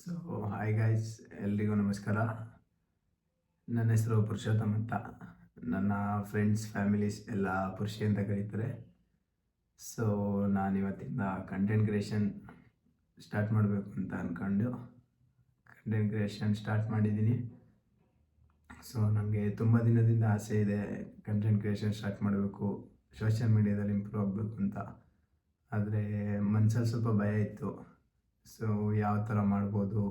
So hi guys, ಎಲ್ರಿಗೂ ನಮಸ್ಕಾರ. ನನ್ನ ಹೆಸರು ಪುರುಷೋತ್ತಮ್ ಅಂತ. ನನ್ನ ಫ್ರೆಂಡ್ಸ್ ಫ್ಯಾಮಿಲೀಸ್ ಎಲ್ಲ ಪುರುಷಿ ಅಂತ ಕರೀತಾರೆ. ಸೊ ನಾನು ಇವತ್ತಿಂದ ಕಂಟೆಂಟ್ ಕ್ರಿಯೇಷನ್ ಸ್ಟಾರ್ಟ್ ಮಾಡಬೇಕು ಅಂತ ಅಂದ್ಕೊಂಡು ಕಂಟೆಂಟ್ ಕ್ರಿಯೇಷನ್ ಸ್ಟಾರ್ಟ್ ಮಾಡಿದ್ದೀನಿ. ಸೊ ನನಗೆ ತುಂಬ ದಿನದಿಂದ ಆಸೆ ಇದೆ ಕಂಟೆಂಟ್ ಕ್ರಿಯೇಷನ್ ಸ್ಟಾರ್ಟ್ ಮಾಡಬೇಕು, ಸೋಷಿಯಲ್ ಮೀಡಿಯಾದಲ್ಲಿ ಇಂಪ್ರೂವ್ ಆಗಬೇಕು ಅಂತ. ಆದರೆ ಮನಸ್ಸಲ್ಲಿ ಸ್ವಲ್ಪ ಭಯ ಇತ್ತು. ಸೊ ಯಾವ ಥರ ಮಾಡ್ಬೋದು,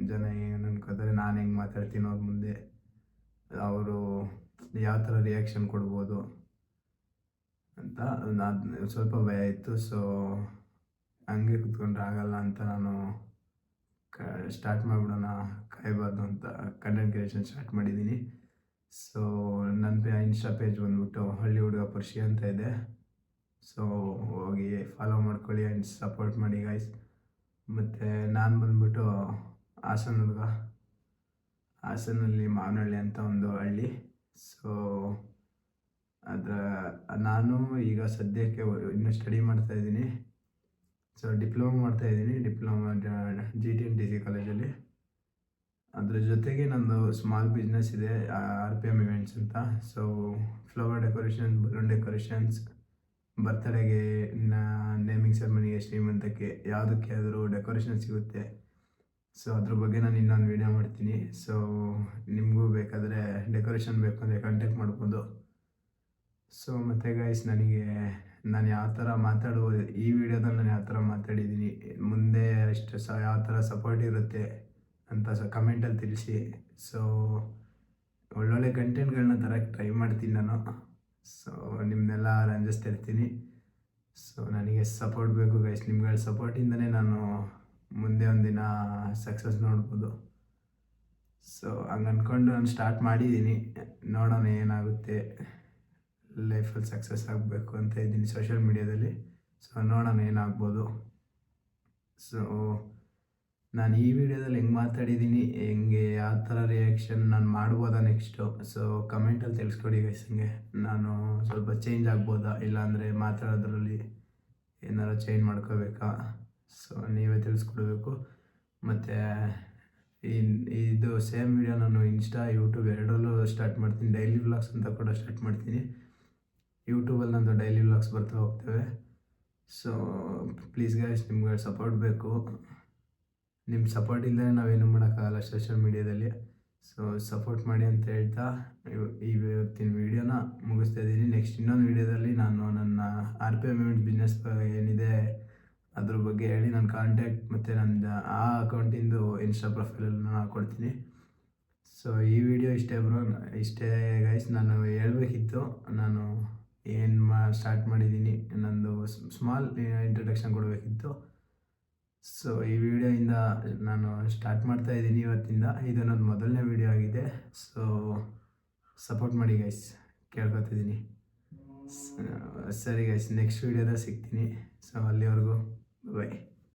ಜನ ಏನು ಅನ್ಕೋತಾರೆ, ನಾನು ಹೆಂಗೆ ಮಾತಾಡ್ತೀನಿ ಅವ್ರ ಮುಂದೆ, ಅವರು ಯಾವ ಥರ ರಿಯಾಕ್ಷನ್ ಕೊಡ್ಬೋದು ಅಂತ ನಾನು ಸ್ವಲ್ಪ ಭಯ ಇತ್ತು. ಸೊ ಹಂಗೆ ಕುತ್ಕೊಂಡ್ರೆ ಆಗಲ್ಲ ಅಂತ ನಾನು ಸ್ಟಾರ್ಟ್ ಮಾಡಿಬಿಡೋಣ, ಕಾಯಬಾರ್ದು ಅಂತ ಕಂಟೆಂಟ್ ಕ್ರಿಯೇಷನ್ ಸ್ಟಾರ್ಟ್ ಮಾಡಿದ್ದೀನಿ. ಸೊ ನನ್ನ ಇನ್ಸ್ಟಾ ಪೇಜ್ ಬಂದ್ಬಿಟ್ಟು ಹಳ್ಳಿ ಹುಡುಗ ಪುರುಷಿ ಅಂತ ಇದೆ. ಸೊ ಹೋಗಿ ಫಾಲೋ ಮಾಡ್ಕೊಳ್ಳಿ ಆ್ಯಂಡ್ ಸಪೋರ್ಟ್ ಮಾಡಿ ಗೈಸ್. ಮತ್ತು ನಾನು ಬಂದ್ಬಿಟ್ಟು ಹಾಸನ ಹುಡುಗ. ಹಾಸನಲ್ಲಿ ಮಾವನಹಳ್ಳಿ ಅಂತ ಒಂದು ಹಳ್ಳಿ. ಸೊ ನಾನು ಈಗ ಸದ್ಯಕ್ಕೆ ಇನ್ನೂ ಸ್ಟಡಿ ಮಾಡ್ತಾಯಿದ್ದೀನಿ. ಸೊ ಡಿಪ್ಲೊಮಾ ಮಾಡ್ತಾಯಿದ್ದೀನಿ, ಡಿಪ್ಲೊಮಾ GTNTC ಕಾಲೇಜಲ್ಲಿ. ಅದ್ರ ಜೊತೆಗೆ ನಂದು ಸ್ಮಾಲ್ ಬಿಸ್ನೆಸ್ ಇದೆ, RPM ಇವೆಂಟ್ಸ್ ಅಂತ. So flower decoration, balloon decorations, ಬರ್ತ್ಡೇಗೆ, ನೇಮಿಂಗ್ ಸೆರೆಮನಿಗೆ, ಶ್ರೀಮಂತಕ್ಕೆ, ಯಾವುದಕ್ಕೆ ಆದರೂ ಡೆಕೋರೇಷನ್ ಸಿಗುತ್ತೆ. ಸೊ ಅದ್ರ ಬಗ್ಗೆ ನಾನು ಇನ್ನೊಂದು ವೀಡಿಯೋ ಮಾಡ್ತೀನಿ. ಸೊ ನಿಮಗೂ ಬೇಕಾದರೆ ಡೆಕೋರೇಷನ್ ಬೇಕು ಅಂದರೆ ಕಾಂಟ್ಯಾಕ್ಟ್ ಮಾಡ್ಬೋದು. ಸೊ ಮತ್ತು ಗೈಸ್, ನಾನು ಯಾವ ಥರ ಮಾತಾಡ್ಬೋದು, ಈ ವಿಡಿಯೋದಲ್ಲಿ ನಾನು ಯಾವ ಥರ ಮಾತಾಡಿದ್ದೀನಿ, ಮುಂದೆ ಅಷ್ಟು ಯಾವ ಥರ ಸಪೋರ್ಟ್ ಇರುತ್ತೆ ಅಂತ ಕಮೆಂಟಲ್ಲಿ ತಿಳಿಸಿ. ಸೊ ಒಳ್ಳೊಳ್ಳೆ ಕಂಟೆಂಟ್ಗಳನ್ನ ತರಕ್ಕೆ ಟ್ರೈ ಮಾಡ್ತೀನಿ ನಾನು. ಸೊ ನಿಮ್ಮನ್ನೆಲ್ಲ ರಂಜಿಸ್ತಿರ್ತೀನಿ. ಸೊ ನನಗೆ ಸಪೋರ್ಟ್ ಬೇಕು ಗೈಸ್, ನಿಮ್ಗಳ ಸಪೋರ್ಟಿಂದನೇ ನಾನು ಮುಂದೆ ಒಂದಿನ ಸಕ್ಸಸ್ ನೋಡ್ಬೋದು. ಸೊ ಹಂಗೆ ಅಂದ್ಕೊಂಡು ನಾನು ಸ್ಟಾರ್ಟ್ ಮಾಡಿದ್ದೀನಿ, ನೋಡೋಣ ಏನಾಗುತ್ತೆ. ಲೈಫಲ್ಲಿ ಸಕ್ಸಸ್ ಆಗಬೇಕು ಅಂತ ಇದ್ದೀನಿ ಸೋಷಿಯಲ್ ಮೀಡಿಯಾದಲ್ಲಿ. ಸೊ ನೋಡೋಣ ಏನಾಗ್ಬೋದು. ಸೊ ನಾನು ಈ ವಿಡಿಯೋದಲ್ಲಿ ಹೆಂಗೆ ಮಾತಾಡಿದ್ದೀನಿ, ಹೆಂಗೆ ಯಾವ ಥರ ರಿಯಾಕ್ಷನ್ ನಾನು ಮಾಡ್ಬೋದಾ ನೆಕ್ಸ್ಟು. ಸೊ ಕಮೆಂಟಲ್ಲಿ ತಿಳಿಸ್ಕೊಡಿ ಗೈಸ್. ಹಂಗೆ ನಾನು ಸ್ವಲ್ಪ ಚೇಂಜ್ ಆಗ್ಬೋದಾ, ಇಲ್ಲಾಂದರೆ ಮಾತಾಡೋದ್ರಲ್ಲಿ ಏನಾರು ಚೇಂಜ್ ಮಾಡ್ಕೋಬೇಕಾ. ಸೊ ನೀವೇ ತಿಳಿಸ್ಕೊಡ್ಬೇಕು. ಮತ್ತು ಇದು ಸೇಮ್ ವಿಡಿಯೋ ನಾನು ಇನ್ಸ್ಟಾ, ಯೂಟ್ಯೂಬ್ ಎರಡರಲ್ಲೂ ಸ್ಟಾರ್ಟ್ ಮಾಡ್ತೀನಿ. ಡೈಲಿ ವ್ಲಾಗ್ಸ್ ಅಂತ ಕೂಡ ಸ್ಟಾರ್ಟ್ ಮಾಡ್ತೀನಿ. ಯೂಟ್ಯೂಬಲ್ಲಿ ನಂದು ಡೈಲಿ ವ್ಲಾಗ್ಸ್ ಬರ್ತಾ ಹೋಗ್ತವೆ. ಸೊ ಪ್ಲೀಸ್ ಗೈಸ್, ನಿಮ್ಗೆ ಸಪೋರ್ಟ್ ಬೇಕು. ನಿಮ್ಮ ಸಪೋರ್ಟ್ ಇಲ್ಲದೆ ನಾವೇನು ಮಾಡೋಕ್ಕಾಗಲ್ಲ ಸೋಷಿಯಲ್ ಮೀಡಿಯಾದಲ್ಲಿ. ಸೊ ಸಪೋರ್ಟ್ ಮಾಡಿ ಅಂತ ಹೇಳ್ತಾ ಇವತ್ತಿನ ವೀಡಿಯೋನ ಮುಗಿಸ್ತಾ ಇದ್ದೀನಿ. ನೆಕ್ಸ್ಟ್ ಇನ್ನೊಂದು ವೀಡಿಯೋದಲ್ಲಿ ನಾನು ನನ್ನ RPM ಇವೆಂಟ್ಸ್ ಬಿಸ್ನೆಸ್ ಏನಿದೆ ಅದ್ರ ಬಗ್ಗೆ ಹೇಳಿ ನನ್ನ ಕಾಂಟ್ಯಾಕ್ಟ್ ಮತ್ತು ನನ್ನ ಆ ಅಕೌಂಟಿಂದು ಇನ್ಸ್ಟಾ ಪ್ರೊಫೈಲಲ್ಲಿ ನಾನು ಹಾಕ್ಕೊಡ್ತೀನಿ. ಸೊ ಈ ವಿಡಿಯೋ ಇಷ್ಟೇ ಗೈಸ್. ನಾನು ಹೇಳಬೇಕಿತ್ತು, ನಾನು ಏನು ಸ್ಟಾರ್ಟ್ ಮಾಡಿದ್ದೀನಿ, ನಂದು ಸ್ಮಾಲ್ ಇಂಟ್ರಡಕ್ಷನ್ ಕೊಡಬೇಕಿತ್ತು. ಸೊ ಈ ವಿಡಿಯೋಯಿಂದ ನಾನು ಸ್ಟಾರ್ಟ್ ಮಾಡ್ತಾಯಿದ್ದೀನಿ ಇವತ್ತಿಂದ. ಇದು ನನ್ನ ಮೊದಲನೇ ವಿಡಿಯೋ ಆಗಿದೆ. ಸೊ ಸಪೋರ್ಟ್ ಮಾಡಿ ಗೈಸ್, ಕೇಳ್ಕೊತಿದ್ದೀನಿ. ಸರಿ ಗೈಸ್, ನೆಕ್ಸ್ಟ್ ವಿಡಿಯೋದಾಗ ಸಿಗ್ತೀನಿ. ಸೊ ಅಲ್ಲಿವರೆಗೂ ಬೈ.